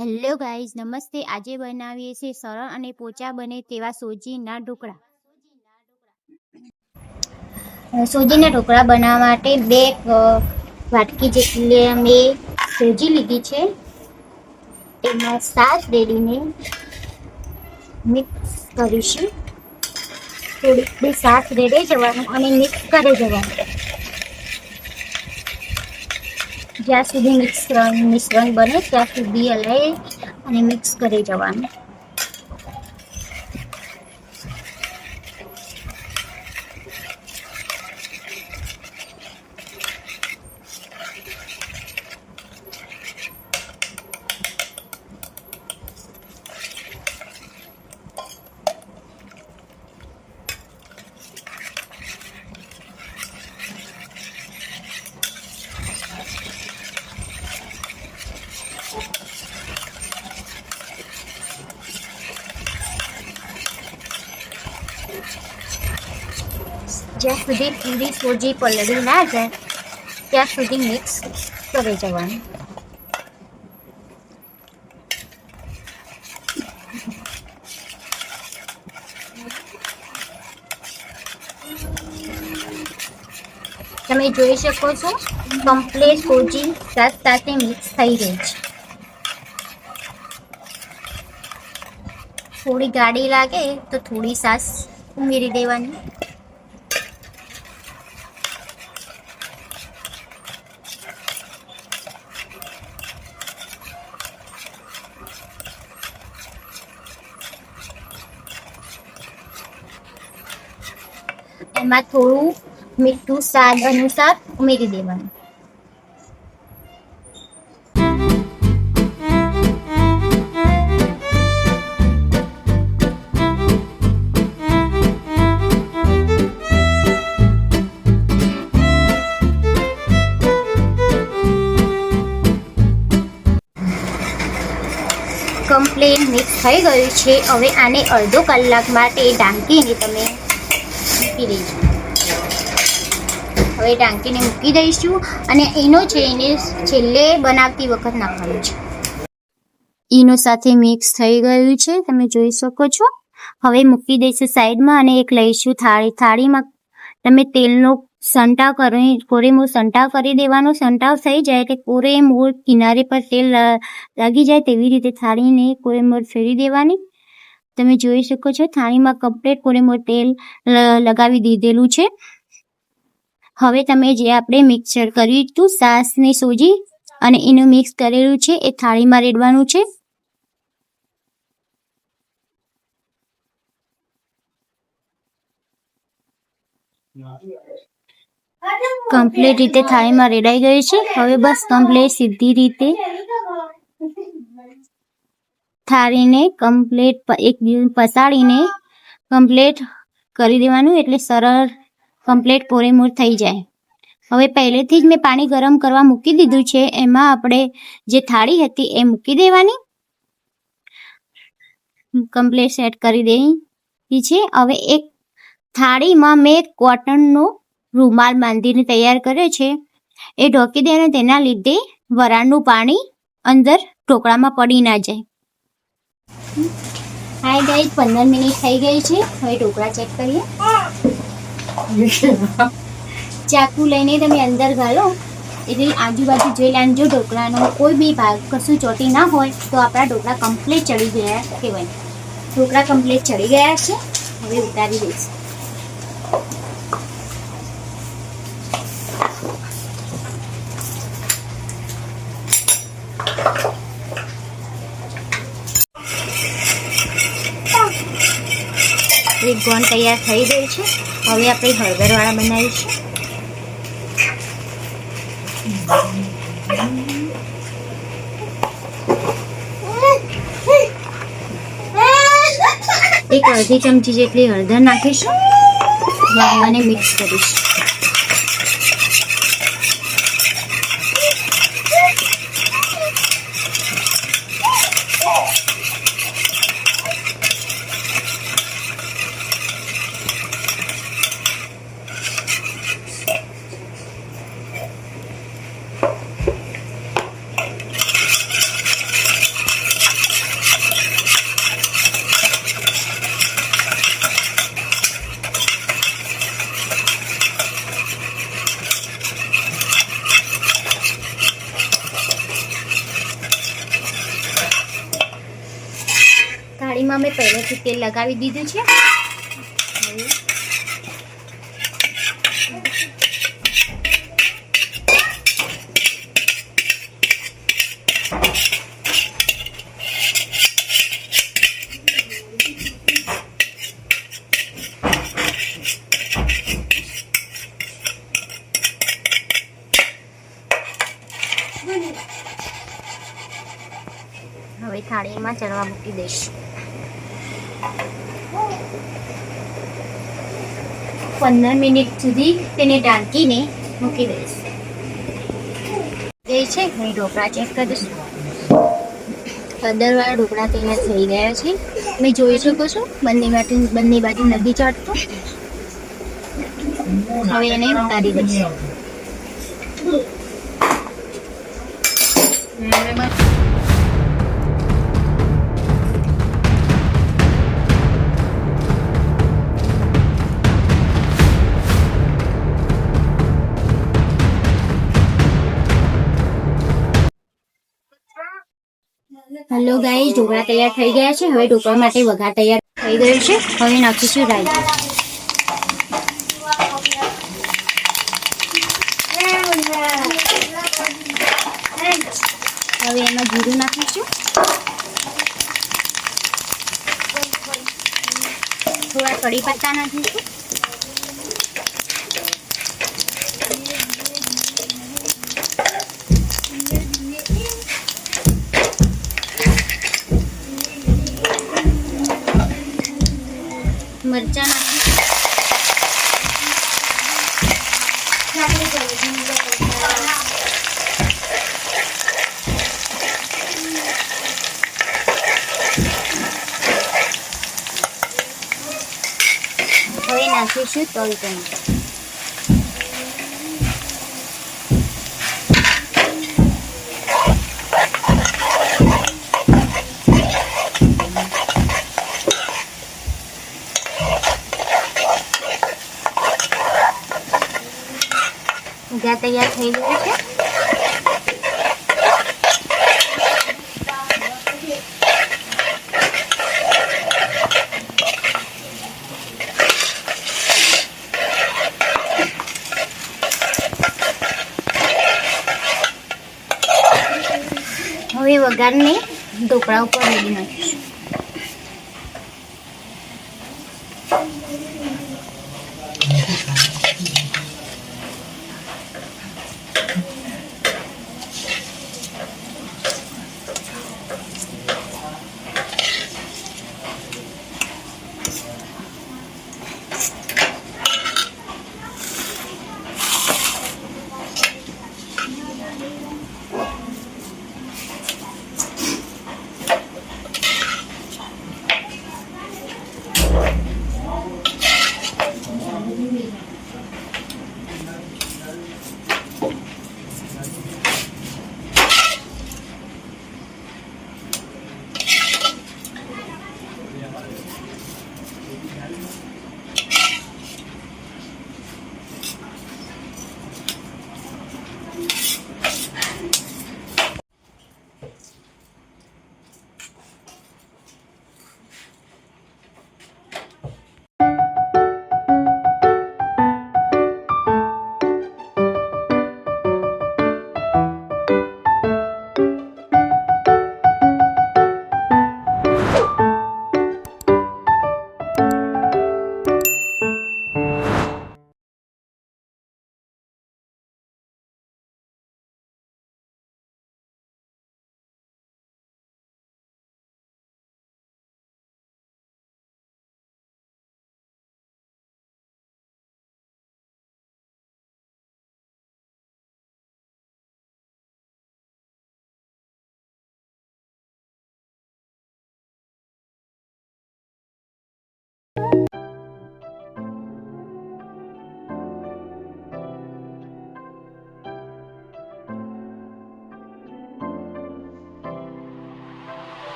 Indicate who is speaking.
Speaker 1: Hello guys, નમસ્તે. આજે બનાવીએ છીએ સરળ અને પોચા બને તેવા સોજીના ઢોકળા. સોજીના ઢોકળા બનાવવા માટે 2 વાટકી જેટલી મેં સોજી લીધી છે. તેમાં છાશ રેડીને મિક્સ કરીશું. થોડી છાશ રેડી જવાનું અને મિક્સ કરી જવાનું. જ્યાં સુધી મિશ્રણ બને ત્યાં સુધી હલાવી અને મિક્સ કરી જવાનું. જ્યાં સુધી પૂરી સોજી પલળી ના જાય ત્યાં સુધી મિક્સ કરી જવાનું. તમે જોઈ શકો છો કમ્પ્લીટ સોજી સાથે મિક્સ થઈ ગઈ છે. થોડી ગાડી લાગે તો થોડી છાશ ઉમેરી દેવાની. એમાં થોડું મીઠું સ્વાદ અનુસાર ઉમેરી દેવાનું. કમ્પ્લીટ મિક્સ થઈ ગયું છે. હવે આને અડધો કલાક માટે ઢાંકીને તમે મૂકી દઈશું. હવે ઢાંકીને મૂકી દઈશું અને ઈનો છે એને છેલ્લે બનાવતી વખત નાખવાનું છે. ઈનો સાથે મિક્સ થઈ ગયું છે, તમે જોઈ શકો છો. હવે મૂકી દઈશું સાઈડમાં અને એક લઈશું થાળીમાં તમે તેલનો સંટાવ કોરેમોર સંટાવ કરી દેવાનો. સંટાવ થઈ જાય એટલે કોરેમોર કિનારે પર તેલ લાગી જાય તેવી રીતે થાળીને કોરેમોર ફેરવી દેવાની. તમે જોઈ શકો છો થાળીમાં કમ્પ્લીટ કોરેમોર તેલ લગાવી દીધેલું છે. હવે તમે જે આપણે મિક્સર કર્યું હતું છાશ ને સોજી અને એનું મિક્સ કરેલું છે એ થાળીમાં રેડવાનું છે. કમ્પ્લીટ રીતે થાળીમાં રેડાઈ ગઈ છે. હવે બસ કમ્પ્લીટ સીધી રીતે થાળીને કમ્પ્લીટ એક પસાડીને કમ્પ્લીટ કરી દેવાનું એટલે સરળ કમ્પ્લીટ કોરેમોર થઈ જાય. હવે પહેલેથી જ મેં પાણી ગરમ કરવા મૂકી દીધું છે. એમાં આપણે જે થાળી હતી એ મૂકી દેવાની. કમ્પ્લીટ સેટ કરી દેવી છે. હવે એક થાળીમાં મેં કોટનનો રૂમાલ બાંધીને તૈયાર કર્યો છે એ ઢોકી દેવાનું. તેના લીધે વરાળનું પાણી અંદર ઢોકળામાં પડી ના જાય. હાય ગાઈસ, 15 મિનિટ થઈ ગઈ છે. હવે ઢોકળા ચેક કરીએ. ચાકુ લઈને તમે અંદર ગાળો એટલે આજુબાજુ જોઈ લેજો. ઢોકળાનો કોઈ બી ભાગ કશું ચોટી ના હોય તો આપણા ઢોકળા કમ્પ્લીટ ચડી ગયા કહેવાય. ઢોકળા કમ્પ્લીટ ચડી ગયા છે. હવે ઉતારી દઈશું. એક ગોન તૈયાર થઈ ગઈ છે. હવે આપણે હળદરવાળા બનાવીશું. એક અડધી ચમચી જેટલી હળદર નાખીશું અને મિક્સ કરીશું. થાળીમાં મેં પહેલેથી તેલ લગાવી દીધું છે. હવે થાળીમાં ચડવા મૂકી દઈશ. 15 મિનિટ સુધી તેને ઢાંકીને મૂકી દઈશ. એ છે હવે ઢોકળા ચેક કરીશું. 15 વાર ઢોકળા તૈયાર થઈ ગયા છે. તમે જોઈ શકો છો બંને બાજુ નથી ચડતું. હવે એને ઉતારી દઈશ. હેલો ગાઈસ, ઢોકળા તૈયાર થઈ ગયા છે. હવે ઢોકળા માટે વઘાર તૈયાર થઈ ગયું છે. હવે નાખીશું રાઈ. હવે એમાં જીરું નાખીશું. થોડા કઢી પત્તા નાખીશું. મરચાં હવે નાખીશું તલ ટમેટા. વઘાર તૈયાર થઈ ગયું છે. હવે વઘારને ઢોકળા ઉપર રેડી નાખીશું.